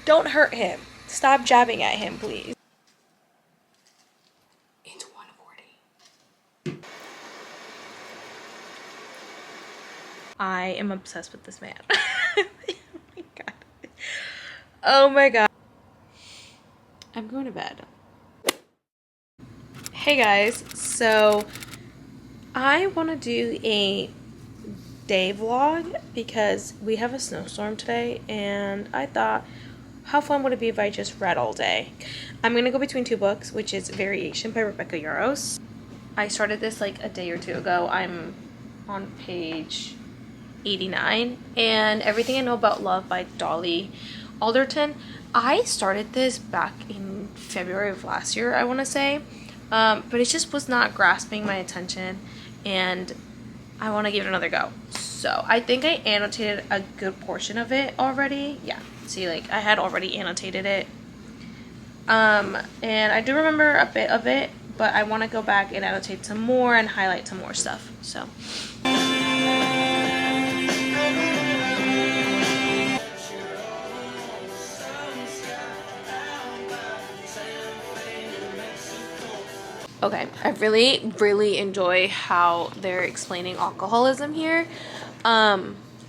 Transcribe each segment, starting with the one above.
Don't hurt him. Stop jabbing at him, please. It's 1:40. I am obsessed with this man. Oh my god. Oh my god. I'm going to bed. Hey guys, so I want to do a day vlog because we have a snowstorm today, and I thought, how fun would it be if I just read all day? I'm gonna go between two books, which is Variation by Rebecca Yarros. I started this like a day or two ago. I'm on page 89, and Everything I Know About Love by Dolly Alderton. I started this back in February of last year, I want to say, but it just was not grasping my attention, and I want to give it another go. So I think I annotated a good portion of it already. Yeah, see, like I had already annotated it, and I do remember a bit of it, but I want to go back and annotate some more and highlight some more stuff. So okay, I really enjoy how they're explaining alcoholism here,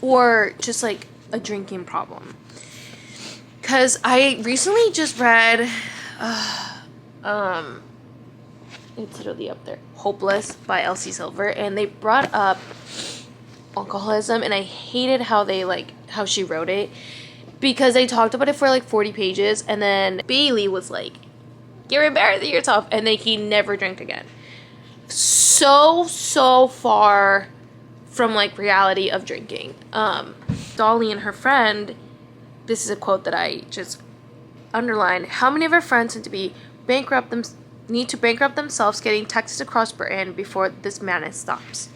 or just like a drinking problem. Because I recently just read, it's literally up there, Hopeless by Elsie Silver, and they brought up alcoholism, and I hated how how she wrote it, because they talked about it for like 40 pages, and then Bailey was like, "You're embarrassing yourself," and like he never drank again. So far from like reality of drinking. Dolly and her friend, this is a quote that I just underlined. How many of our friends need to bankrupt themselves getting Texas across Britain before this madness stops?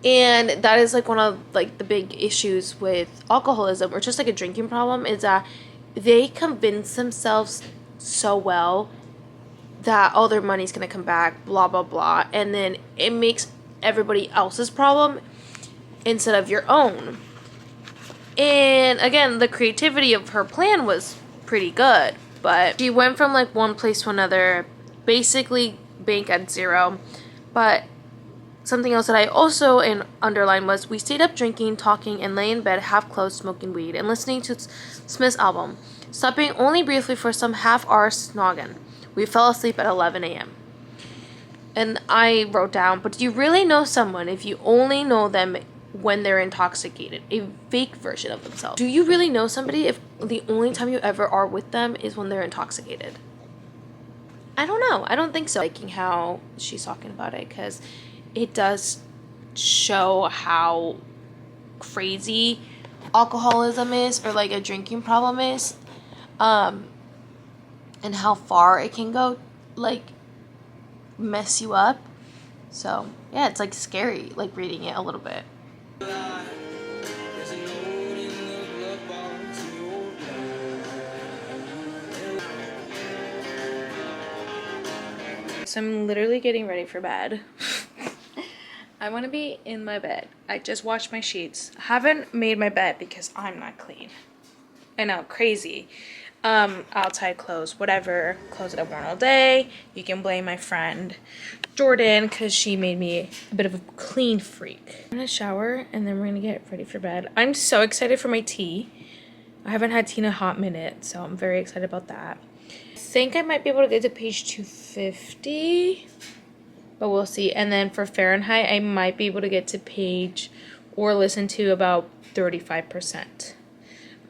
And that is like one of like the big issues with alcoholism, or just like a drinking problem, is that they convince themselves so well that all their money's gonna come back, blah blah blah, and then it makes everybody else's problem instead of your own. And again, the creativity of her plan was pretty good, but she went from like one place to another, basically bank at zero. But something else that I also underlined was, we stayed up drinking, talking, and lay in bed half closed, smoking weed and listening to Smith's album, stopping only briefly for some half-hour snogging. We fell asleep at 11 a.m. And I wrote down, but do you really know someone if you only know them when they're intoxicated? A fake version of themselves. Do you really know somebody if the only time you ever are with them is when they're intoxicated? I don't know. I don't think so. Liking how she's talking about it, because it does show how crazy alcoholism is, or like a drinking problem is. And how far it can go, like, mess you up. So, yeah, it's, like, scary, like, reading it a little bit. So I'm literally getting ready for bed. I want to be in my bed. I just washed my sheets. I haven't made my bed because I'm not clean. I know, crazy. Outside clothes, whatever clothes that I've worn all day. You can blame my friend Jordan, because she made me a bit of a clean freak. I'm gonna shower, and then we're gonna get ready for bed. I'm so excited for my tea. I haven't had tea in a hot minute, so I'm very excited about that. I think I might be able to get to page 250, but we'll see. And then for Fahrenheit, I might be able to get to page, or listen to, about 35%.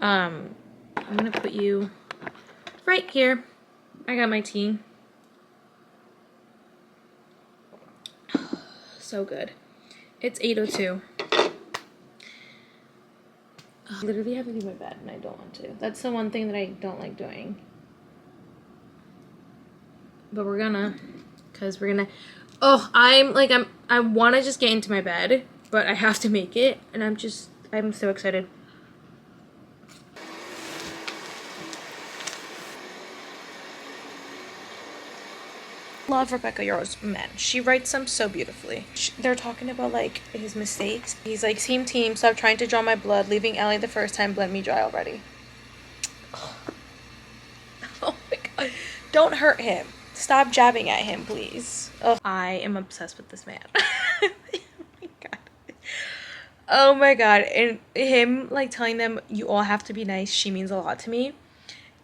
I'm gonna put you right here. I got my tea. So good. It's 8:02. I literally have to leave my bed, and I don't want to. That's the one thing that I don't like doing. But we're gonna, because we're gonna. Oh, I want to just get into my bed, but I have to make it, and I'm so excited. Love Rebecca Yarros' men. She writes them so beautifully. They're talking about like his mistakes. He's like, team, stop trying to draw my blood. Leaving Ellie the first time bled me dry already. Don't hurt him. Stop jabbing at him, please. Oh, I am obsessed with this man. Oh my god. Oh my god. And him like telling them you all have to be nice, she means a lot to me.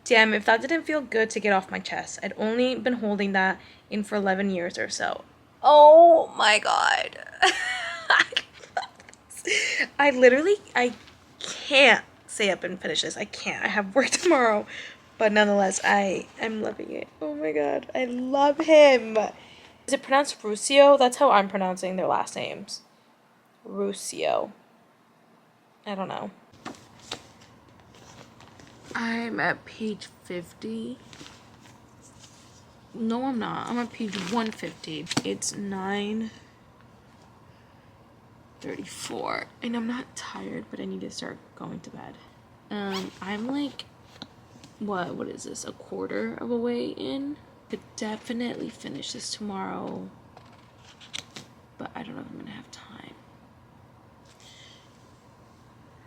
Damn, if that didn't feel good to get off my chest. I'd only been holding that in for 11 years or so. Oh my god. I can't stay up and finish this. I can't. I have work tomorrow. But nonetheless, I am loving it. Oh my god. I love him. Is it pronounced Ruscio? That's how I'm pronouncing their last names. Ruscio. I don't know. I'm at page 50. No, I'm not. I'm at page 150. It's 9:34. And I'm not tired, but I need to start going to bed. I'm like, what is this? A quarter of a way in? Could definitely finish this tomorrow. But I don't know if I'm gonna have time.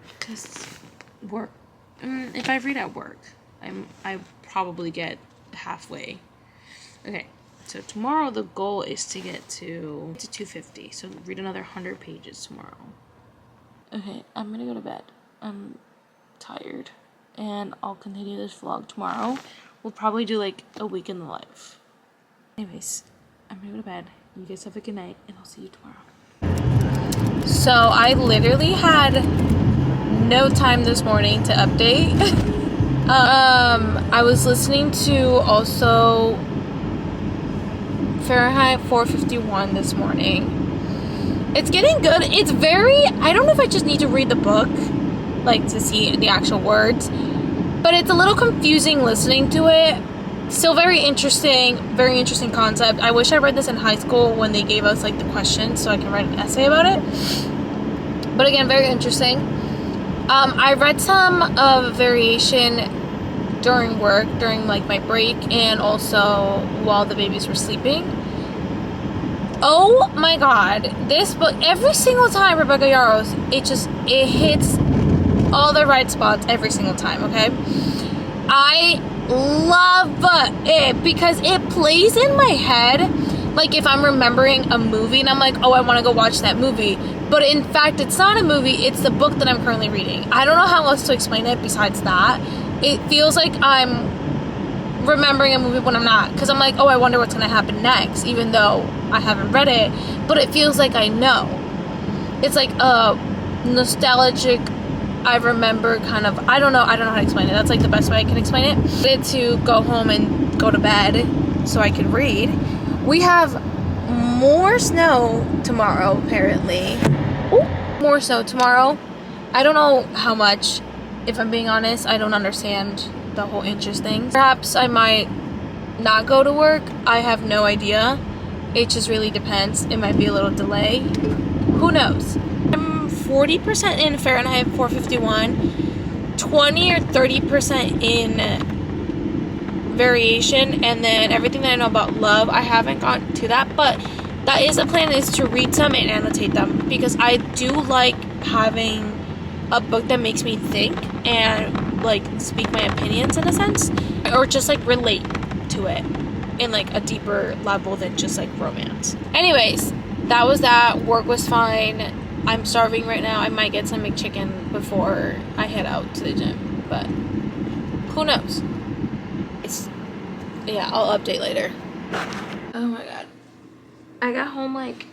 Because work. If I read at work, I probably get halfway. Okay, so tomorrow the goal is to get to 250. So read another 100 pages tomorrow. Okay, I'm gonna go to bed. I'm tired, and I'll continue this vlog tomorrow. We'll probably do like a week in the life. Anyways, I'm gonna go to bed. You guys have a good night, and I'll see you tomorrow. So I literally had no time this morning to update. I was listening to also Fareheint 451 this morning. It's getting good. It's very, I don't know if I just need to read the book, like to see the actual words, but it's a little confusing listening to it. Still very interesting concept. I wish I read this in high school when they gave us like the questions so I can write an essay about it. But again, very interesting. I read some of variation during work, during like my break, and also while the babies were sleeping. Oh my god, this book, every single time, Rebecca Yarros, it hits all the right spots every single time, okay? I love it because it plays in my head like if I'm remembering a movie and I'm like, oh, I want to go watch that movie. But in fact, it's not a movie, it's the book that I'm currently reading. I don't know how else to explain it besides that. It feels like I'm remembering a movie when I'm not. Because I'm like, oh, I wonder what's going to happen next, even though I haven't read it. But it feels like I know. It's like a nostalgic, I remember kind of, I don't know how to explain it. That's like the best way I can explain it. To go home and go to bed so I can read. We have more snow tomorrow, apparently. Ooh, more snow tomorrow. I don't know how much. If I'm being honest, I don't understand the whole inches thing. Perhaps I might not go to work. I have no idea. It just really depends. It might be a little delay. Who knows? I'm 40% in Fahrenheit 451, 20 or 30% in variation, and then everything that I know about love. I haven't gotten to that, but that is the plan, is to read some and annotate them, because I do like having a book that makes me think and like speak my opinions in a sense, or just like relate to it in like a deeper level than just like romance. Anyways, that was that. Work was fine. I'm starving right now. I might get some McChicken before I head out to the gym, but who knows? Yeah, I'll update later. Oh my god. I got home like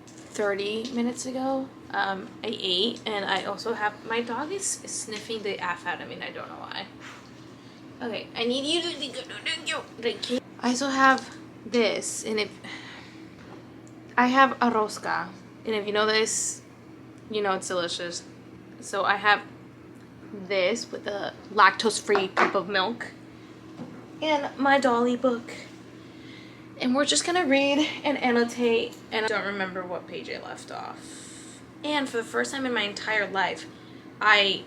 30 minutes ago. I ate, and I also have, my dog is sniffing the F out of me, and I don't know why. Okay, I need you to thank you. I also have this, and if I have a rosca, and if you know this, you know it's delicious. So I have this with a lactose-free cup of milk and my Dolly book, and we're just gonna read and annotate, and I don't remember what page I left off. And for the first time in my entire life, I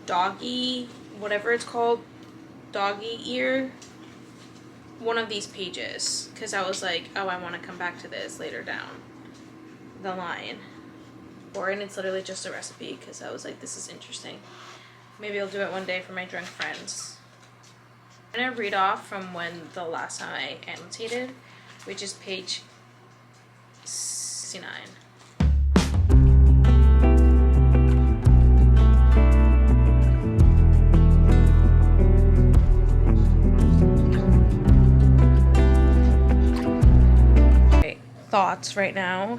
doggy, whatever it's called, doggy ear one of these pages, because I was like, oh, I want to come back to this later down the line. And it's literally just a recipe, because I was like, this is interesting. Maybe I'll do it one day for my drunk friends. I'm gonna read off from when the last time I annotated, which is page 69. Okay, thoughts right now.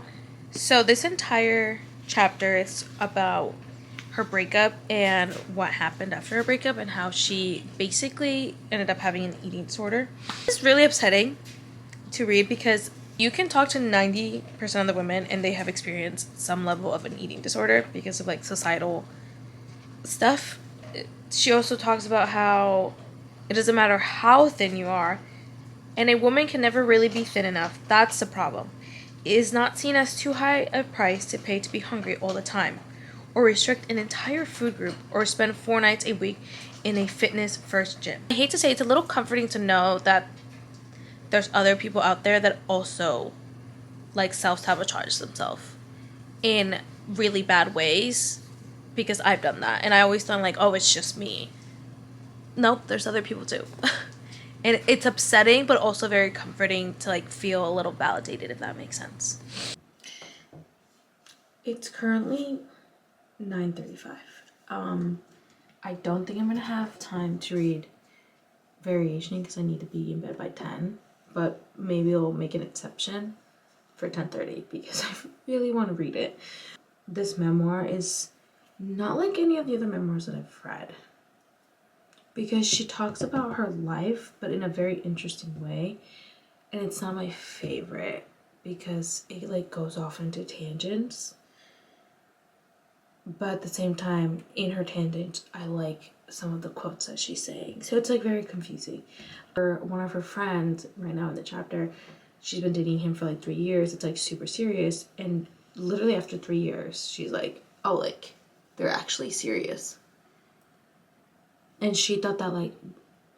So this entire chapter is about her breakup and what happened after her breakup and how she basically ended up having an eating disorder. It's really upsetting to read because you can talk to 90% of the women and they have experienced some level of an eating disorder because of like societal stuff. She also talks about how it doesn't matter how thin you are, and a woman can never really be thin enough. That's the problem. It is not seen as too high a price to pay to be hungry all the time, or restrict an entire food group, or spend 4 nights a week in a fitness first gym. I hate to say it's a little comforting to know that there's other people out there that also like self-sabotage themselves in really bad ways, because I've done that and I always thought like, oh, it's just me. Nope, there's other people too. And it's upsetting but also very comforting to like feel a little validated, if that makes sense. It's currently 9:35. I don't think I'm gonna have time to read Variation because I need to be in bed by 10, but maybe I'll make an exception for 10:30 because I really want to read it. This memoir is not like any of the other memoirs that I've read because she talks about her life but in a very interesting way, and it's not my favorite because it like goes off into tangents. But at the same time, in her tangents, I like some of the quotes that she's saying. So it's like very confusing. One of her friends, right now in the chapter, she's been dating him for like 3 years. It's like super serious. And literally after 3 years, she's like, oh, like, they're actually serious. And she thought that like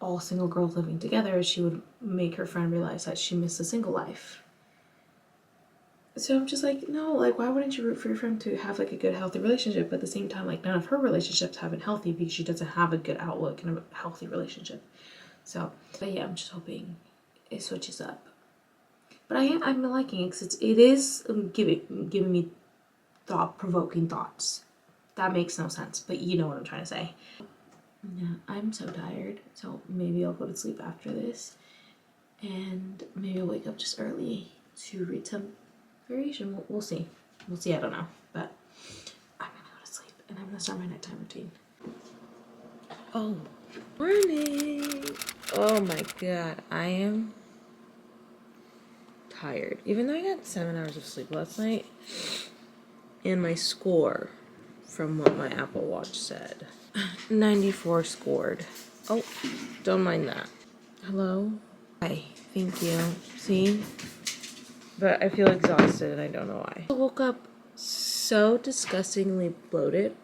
all single girls living together, she would make her friend realize that she missed a single life. So I'm just like, no, like, why wouldn't you root for your friend to have like a good, healthy relationship? But at the same time, like, none of her relationships have been healthy because she doesn't have a good outlook and a healthy relationship. So, but yeah, I'm just hoping it switches up. But I'm liking it because it is giving me thought-provoking thoughts. That makes no sense, but you know what I'm trying to say. Yeah, I'm so tired. So maybe I'll go to sleep after this, and maybe I'll wake up just early to read some Variation. We'll see. We'll see. I don't know, but I'm gonna go to sleep and I'm gonna start my nighttime routine. Oh, morning! Oh my god, I am tired. Even though I got 7 hours of sleep last night, and my score, from what my Apple Watch said, 94 scored. Oh, don't mind that. Hello. Hi. Thank you. See. But I feel exhausted and I don't know why. I woke up so disgustingly bloated.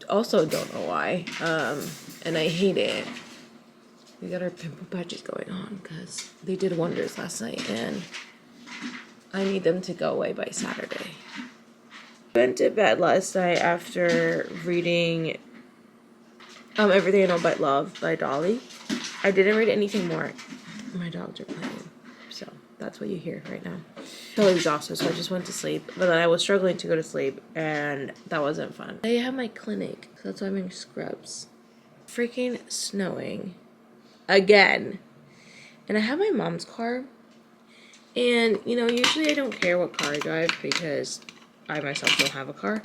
Also don't know why. And I hate it. We got our pimple patches going on because they did wonders last night and I need them to go away by Saturday. I went to bed last night after reading Everything I Know About Love by Dolly. I didn't read anything more. My dogs are playing. So that's what you hear right now. I feel exhausted, so I just went to sleep. But then I was struggling to go to sleep, and that wasn't fun. I have my clinic, so that's why I'm in scrubs. Freaking snowing. Again. And I have my mom's car. And, you know, usually I don't care what car I drive because I myself don't have a car.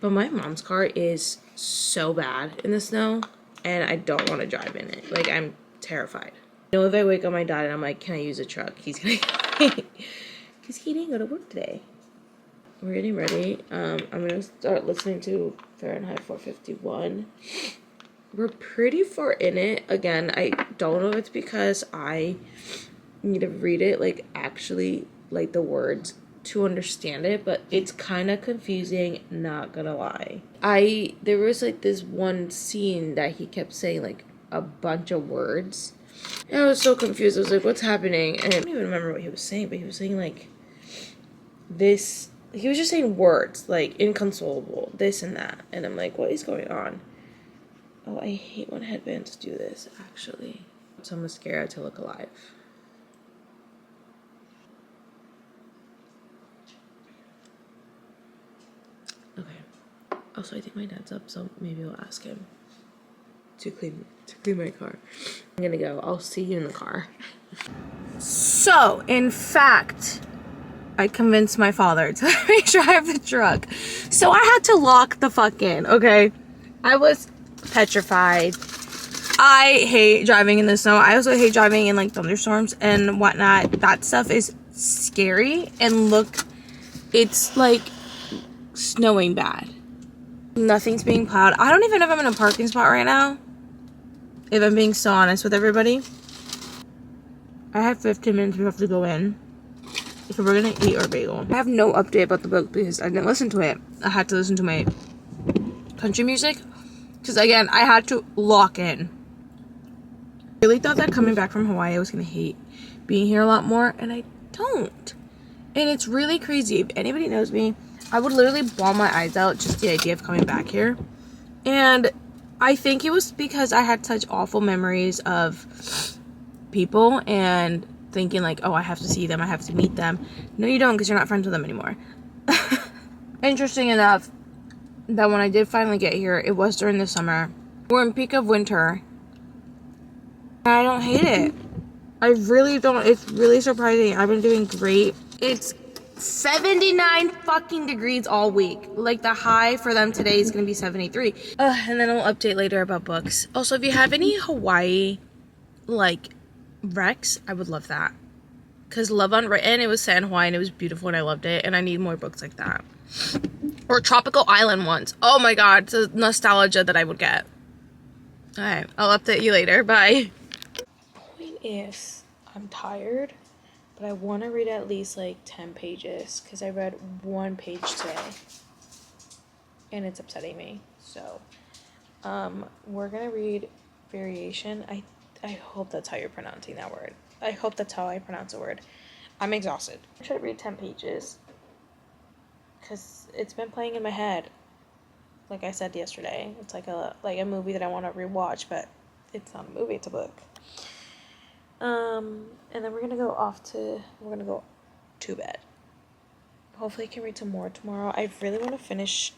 But my mom's car is so bad in the snow, and I don't want to drive in it. Like, I'm terrified. You know, if I wake up my dad and I'm like, can I use a truck? He's gonna, because he didn't go to work today. We're getting ready. I'm gonna start listening to Fareheint 451. We're pretty far in it. Again, I don't know if it's because I need to read it, like, actually, like, the words to understand it, but it's kind of confusing, not gonna lie. There was, like, this one scene that he kept saying, like, a bunch of words. And I was so confused. I was like, what's happening? And I don't even remember what he was saying, but he was saying, like, this. He was just saying words, like, inconsolable, this and that. And I'm like, what is going on? Oh, I hate when headbands do this, actually. Some mascara to look alive. Okay. Also, I think my dad's up, so maybe I'll ask him to clean my car. I'm gonna go. I'll see you in the car. So, in fact, I convinced my father to let me drive the truck. So I had to lock the fuck in, okay? I was petrified. I hate driving in the snow. I also hate driving in like thunderstorms and whatnot. That stuff is scary. And look, it's like snowing bad. Nothing's being plowed. I don't even know if I'm in a parking spot right now, if I'm being so honest with everybody. I have 15 minutes. We have to go in. So we're gonna eat our bagel. I have no update about the book because I didn't listen to it. I had to listen to my country music. Because again, I had to lock in. I really thought that coming back from Hawaii I was gonna hate being here a lot more, and I don't. And it's really crazy. If anybody knows me, I would literally bawl my eyes out just the idea of coming back here. And I think it was because I had such awful memories of people and thinking like, oh, I have to see them, I have to meet them. No, you don't, because you're not friends with them anymore. Interesting enough that when I did finally get here, it was during the summer. We're in peak of winter. I don't hate it. I really don't. It's really surprising. I've been doing great. It's 79 fucking degrees all week. Like, the high for them today is gonna be 73. And then I'll update later about books. Also, if you have any Hawaii, like, recs, I would love that. Because Love Unwritten, it was set in Hawaii and it was beautiful and I loved it. And I need more books like that. Or tropical island ones. Oh my god, it's a nostalgia that I would get. Alright, I'll update you later. Bye. Point is, I'm tired, but I want to read at least like 10 pages because I read 1 page today. And it's upsetting me. So, we're gonna read Variation. I hope that's how you're pronouncing that word. I hope that's how I pronounce a word. I'm exhausted. I should read 10 pages. Because it's been playing in my head. Like I said yesterday. It's like a movie that I want to rewatch, but it's not a movie, it's a book. And then we're gonna go to bed. Hopefully I can read some more tomorrow. I really want to finish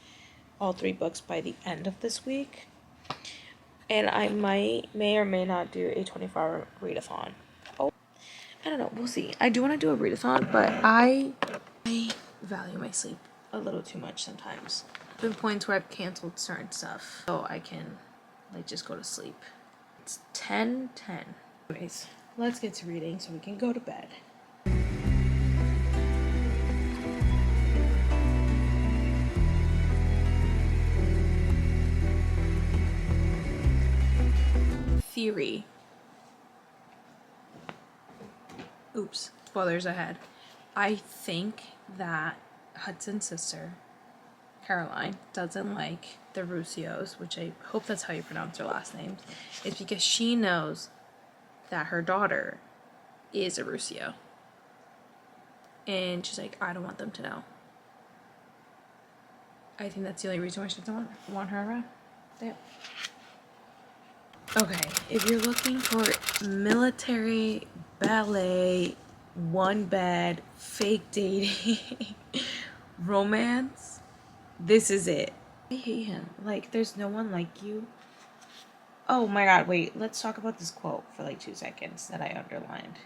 all 3 books by the end of this week. And I may or may not do a 24-hour readathon. Oh, I don't know. We'll see. I do want to do a readathon, but I value my sleep a little too much sometimes. There have been points where I've canceled certain stuff so I can, like, just go to sleep. It's 10:10. Anyways, let's get to reading so we can go to bed. Theory. Oops, spoilers ahead. I think that Hudson's sister, Caroline, doesn't like the Russios, which I hope that's how you pronounce their last names. It's because she knows that her daughter is a Russio. And she's like, I don't want them to know. I think that's the only reason why she doesn't want her around. Yeah. Okay, if you're looking for military, ballet, one bed, fake dating, romance, this is it. I hate him. Like, there's no one like you. Oh my god, wait, let's talk about this quote for like 2 seconds that I underlined.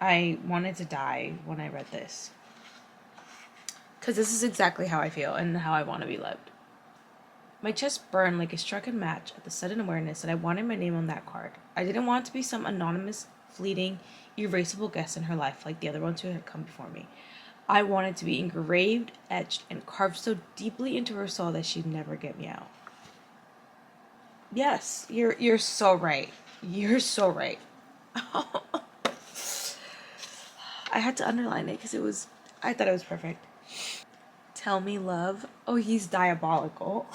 I wanted to die when I read this. Because this is exactly how I feel and how I want to be loved. My chest burned like a struck a match at the sudden awareness that I wanted my name on that card. I didn't want to be some anonymous, fleeting, erasable guest in her life like the other ones who had come before me. I wanted to be engraved, etched, and carved so deeply into her soul that she'd never get me out. Yes, you're so right. You're so right. I had to underline it because I thought it was perfect. Tell me love. Oh, he's diabolical.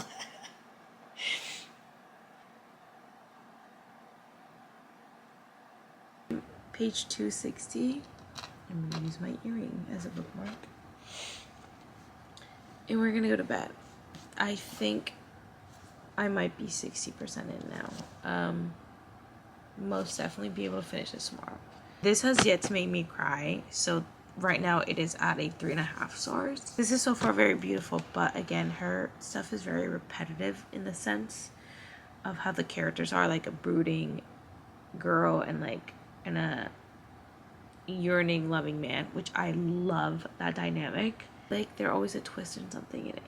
Page 260. I'm going to use my earring as a bookmark. And we're going to go to bed. I think I might be 60% in now. Most definitely be able to finish this tomorrow. This has yet to make me cry, so right now it is at a 3.5 stars. This is so far very beautiful, but again, her stuff is very repetitive in the sense of how the characters are, like a brooding girl and a yearning loving man, which I love that dynamic. Like, they're always a twist in something in it.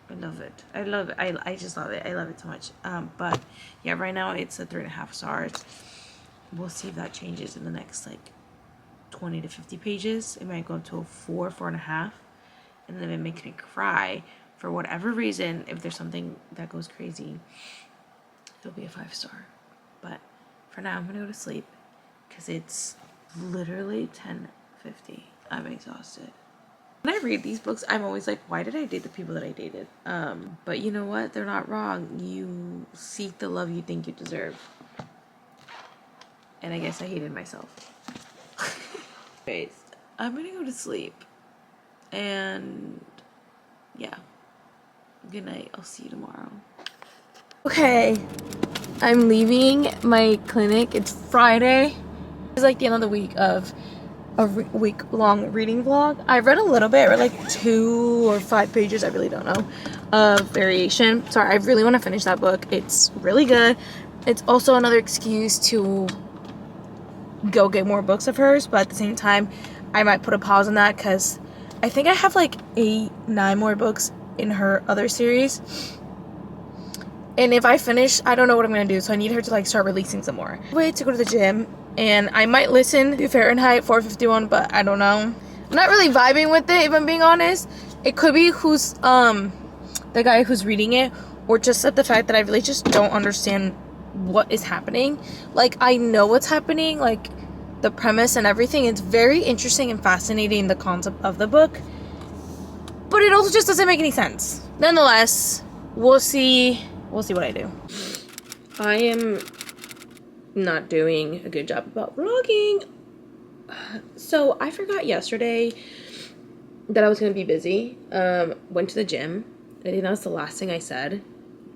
I love it. I love it. I just love it. I love it so much. But yeah, right now it's a 3.5 stars. We'll see if that changes in the next like 20 to 50 pages. It might go up to a 4.5, and then if it makes me cry for whatever reason, if there's something that goes crazy, it'll be a 5 star. But for now, I'm gonna go to sleep because it's literally 10:50. I'm exhausted. When I read these books, I'm always like, why did I date the people that I dated? But you know what? They're not wrong. You seek the love you think you deserve. And I guess I hated myself. Anyways, I'm gonna go to sleep. And yeah. Good night. I'll see you tomorrow. Okay. I'm leaving my clinic. It's Friday. It's like the end of the week of a week-long reading vlog. I read a little bit. I read like 2 or 5 pages, I really don't know, of Variation. Sorry, I really want to finish that book. It's really good. It's also another excuse to go get more books of hers, but at the same time, I might put a pause on that because I think I have like 8, 9 more books in her other series. And if I finish, I don't know what I'm going to do, so I need her to like start releasing some more. Wait to go to the gym, and I might listen to Fareheint 451, but I don't know. I'm not really vibing with it, if I'm being honest. It could be who's, the guy who's reading it, or just at the fact that I really just don't understand what is happening. Like, I know what's happening, like, the premise and everything. It's very interesting and fascinating, the concept of the book. But it also just doesn't make any sense. Nonetheless, we'll see what I do. I am not doing a good job about vlogging. So I forgot yesterday that I was going to be busy. Went to the gym. I think that was the last thing I said.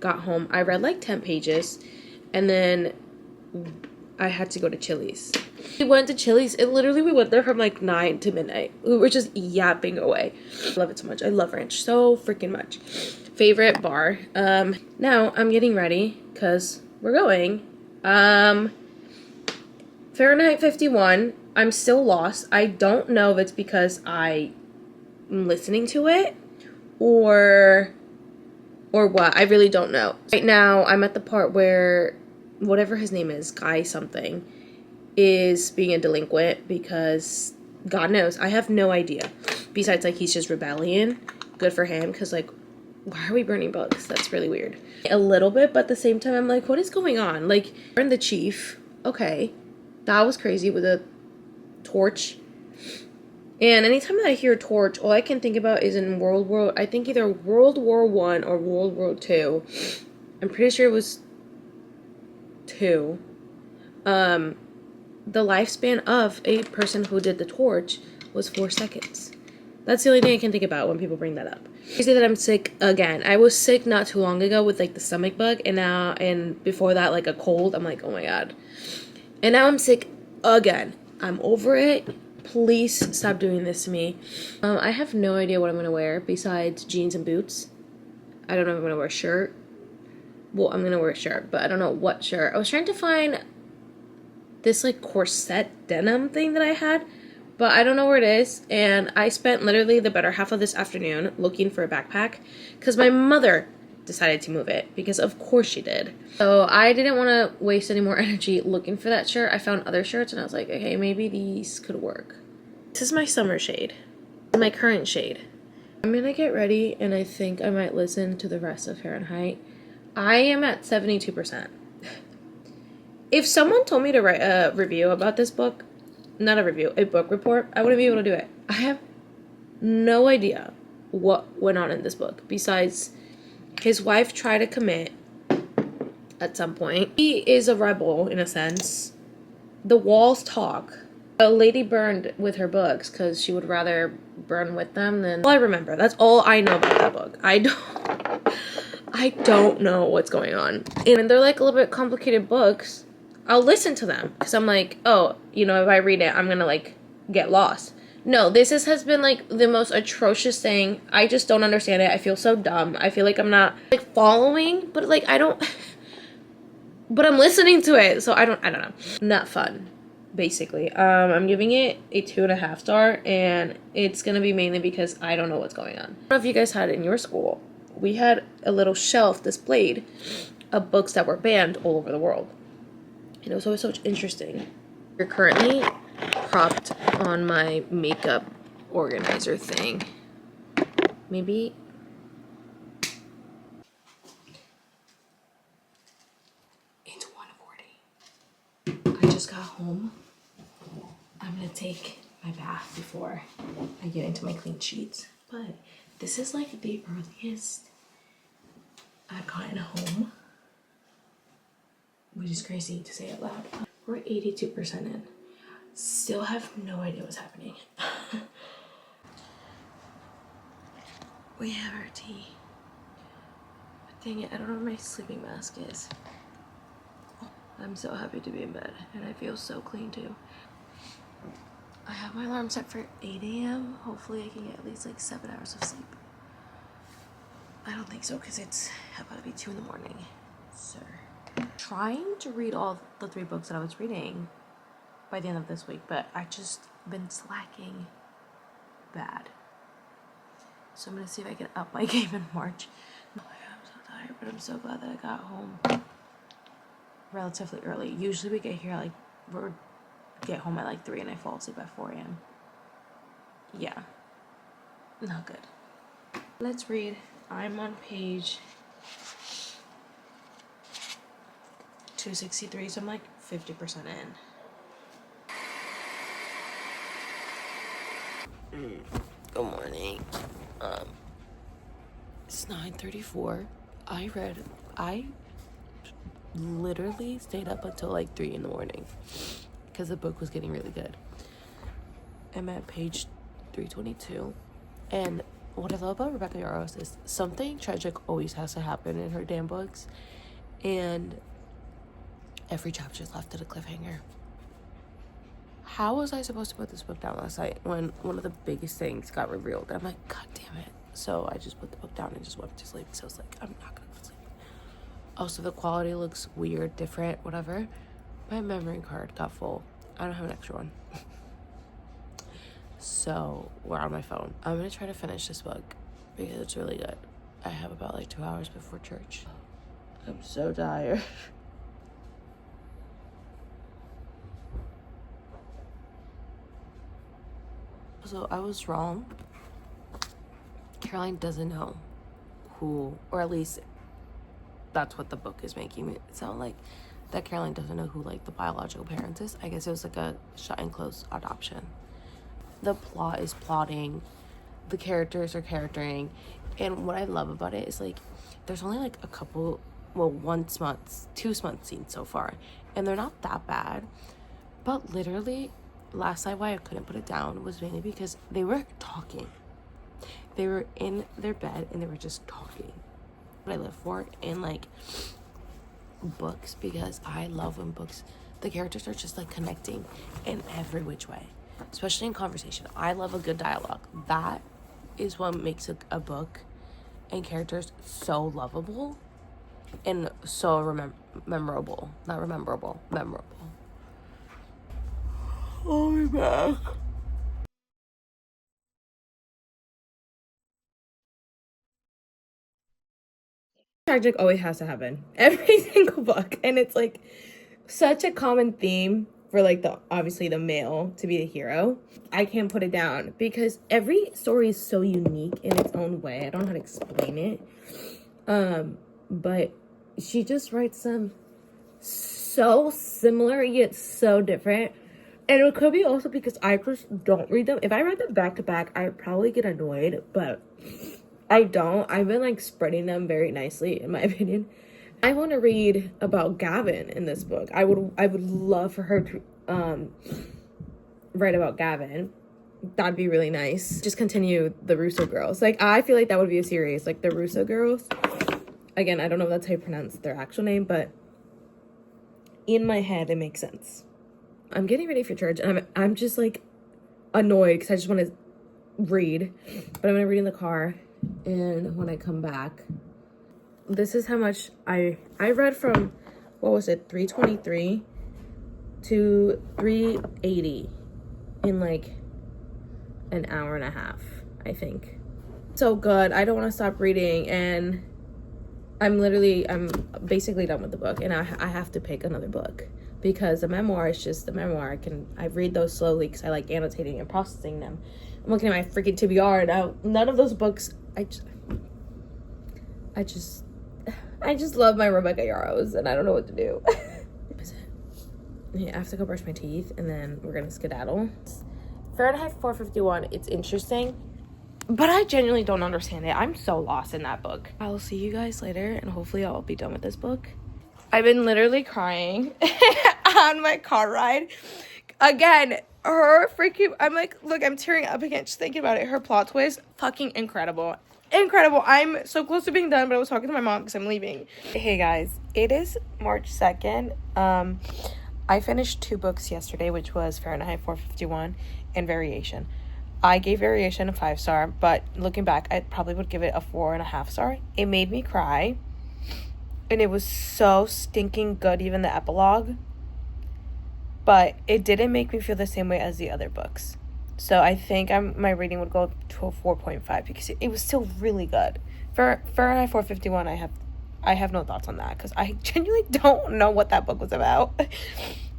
Got home. I read like 10 pages. And then I had to go to Chili's. We went to Chili's. We went there from like 9 to midnight. We were just yapping away. I love it so much. I love ranch so freaking much. Favorite bar. Now I'm getting ready because we're going. Fareheint 51. I'm still lost. I don't know if it's because I'm listening to it or what. I really don't know. Right now I'm at the part where whatever his name is, Guy something, is being a delinquent because God knows. I have no idea. Besides, like, he's just rebellion. Good for him, because, like, why are we burning books? That's really weird. A little bit, but at the same time, I'm like, what is going on? Like, burn the chief. Okay. That was crazy with a torch. And anytime that I hear torch, all I can think about is in I think either World War I or World War II. I'm pretty sure it was 2. The lifespan of a person who did the torch was 4 seconds. That's the only thing I can think about when people bring that up. I say that I'm sick again. I was sick not too long ago with like the stomach bug, and before that, like a cold. I'm like, oh my god. And now I'm sick again. I'm over it. Please stop doing this to me. I have no idea what I'm gonna wear besides jeans and boots. I don't know if I'm gonna wear a shirt. Well, I'm gonna wear a shirt, but I don't know what shirt. I was trying to find this like corset denim thing that I had, but I don't know where it is. And I spent literally the better half of this afternoon looking for a backpack because my mother decided to move it, because of course she did. So I didn't want to waste any more energy looking for that shirt. I found other shirts and I was like, okay, maybe these could work. This is my summer shade, my current shade. I'm gonna get ready and I think I might listen to the rest of Fareheint. I am at 72%. If someone told me to write a review about this book, not a review, a book report, I wouldn't be able to do it. I have no idea what went on in this book besides his wife tried to commit at some point. He is a rebel in a sense. The walls talk. A lady burned with her books because she would rather burn with them than... All I remember. That's all I know about that book. I I don't know what's going on. And they're like a little bit complicated books. I'll listen to them because I'm like, oh, you know, if I read it, I'm gonna like get lost. No, has been like the most atrocious thing. I just don't understand it. I feel so dumb. I feel like I'm not like following, but like I don't. But I'm listening to it, so I don't know. Not fun, basically. I'm giving it a 2.5 star, and it's gonna be mainly because I don't know what's going on. I don't know if you guys had it in your school. We had a little shelf displayed of books that were banned all over the world. And it was always so interesting. You're currently propped on my makeup organizer thing. Maybe. It's 1:40. I just got home. I'm gonna take my bath before I get into my clean sheets. But this is like the earliest I've gotten home, which is crazy to say out loud. We're 82% in. Still have no idea what's happening. We have our tea. But dang it, I don't know where my sleeping mask is. I'm so happy to be in bed, and I feel so clean too. I have my alarm set for 8 a.m. Hopefully I can get at least like 7 hours of sleep. I don't think so because it's about to be 2 in the morning. So, trying to read all the 3 books that I was reading by the end of this week, but I just been slacking bad. So I'm gonna see if I can up my game in March. Oh, I'm so tired, but I'm so glad that I got home relatively early. Usually we get here like get home at like 3 and I fall asleep at 4 a.m. Yeah, not good. Let's read. I'm on page 263, so I'm like 50% in. Good morning. It's 9:34. I literally stayed up until like 3 in the morning because the book was getting really good. I'm at page 322, and what I love about Rebecca Yarros is something tragic always has to happen in her damn books, and every chapter is left at a cliffhanger. How was I supposed to put this book down last night when one of the biggest things got revealed? I'm like, God damn it. So I just put the book down and just went to sleep. So I was like, I'm not gonna go to sleep. Also, the quality looks weird, different, whatever. My memory card got full. I don't have an extra one. So we're on my phone. I'm gonna try to finish this book because it's really good. I have about like 2 hours before church. I'm so tired. So I was wrong. Caroline doesn't know who, or at least that's what the book is making it sound like, that Caroline doesn't know who like the biological parents is. I guess it was like a shut and close adoption. The plot is plotting, the characters are charactering, and what I love about it is like there's only like a couple, well, 2 smut scenes so far, and they're not that bad, but literally last night why I couldn't put it down was mainly because they were talking. They were in their bed and they were just talking. What I live for in like books, because I love when books, the characters are just like connecting in every which way, especially in conversation. I love a good dialogue. That is what makes a book and characters so lovable and so memorable. Not rememberable, memorable. I'll be back. Tragic always has to happen. Every single book. And it's like such a common theme for like obviously the male to be the hero. I can't put it down because every story is so unique in its own way. I don't know how to explain it. But she just writes them so similar yet so different. And it could be also because I just don't read them. If I read them back to back, I'd probably get annoyed, but I don't. I've been like spreading them very nicely, in my opinion. I want to read about Gavin in this book. I would love for her to write about Gavin. That'd be really nice. Just continue the Russo girls. Like I feel like that would be a series, like the Russo girls. Again, I don't know if that's how you pronounce their actual name, but in my head, it makes sense. I'm getting ready for church, and I'm just, like, annoyed because I just want to read. But I'm going to read in the car, and when I come back, this is how much I read from, what was it, 323 to 380 in, like, an hour and a half, I think. So good. I don't want to stop reading, and I'm basically done with the book, and I have to pick another book because the memoir is just the memoir. I read those slowly because I like annotating and processing them. I'm looking at my freaking TBR now. None of those books. I just love my Rebecca Yarros, and I don't know what to do. Yeah, I have to go brush my teeth, and then we're gonna skedaddle. Fareheint 451. It's interesting, but I genuinely don't understand it. I'm so lost in that book. I'll see you guys later, and hopefully I'll be done with this book. I've been literally crying on my car ride. Again, I'm like, look, I'm tearing up again just thinking about it. Her plot twist, fucking incredible. Incredible. I'm so close to being done, but I was talking to my mom because I'm leaving. Hey guys, it is March 2nd. I finished 2 books yesterday, which was Fareheint 451 and Variation. I gave Variation a 5-star, but looking back, I probably would give it a 4.5-star. It made me cry, and it was so stinking good, even the epilogue. But it didn't make me feel the same way as the other books. So I think my rating would go to a 4.5 because it was still really good. For Fareheint 451, I have no thoughts on that because I genuinely don't know what that book was about.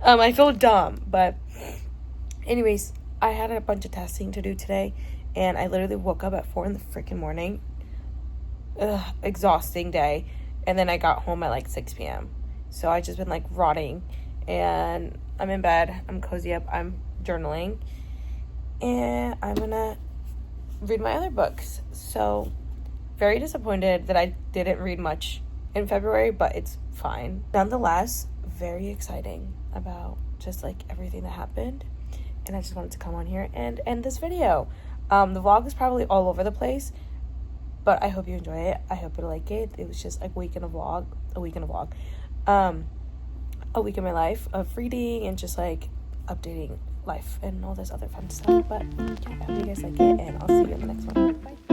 I feel dumb, but anyways, I had a bunch of testing to do today, and I literally woke up at 4 in the freaking morning. Exhausting day. And then I got home at like 6 p.m. So I just been like rotting, and I'm in bed. I'm cozy up. I'm journaling, and I'm gonna read my other books. So very disappointed that I didn't read much in February, but it's fine. Nonetheless, very exciting about just like everything that happened. And I just wanted to come on here and end this video. The vlog is probably all over the place, but I hope you enjoy it. I hope you like it. It was just like a week in my life of reading and just like updating life and all this other fun stuff. But yeah, I hope you guys like it, and I'll see you in the next one. Bye.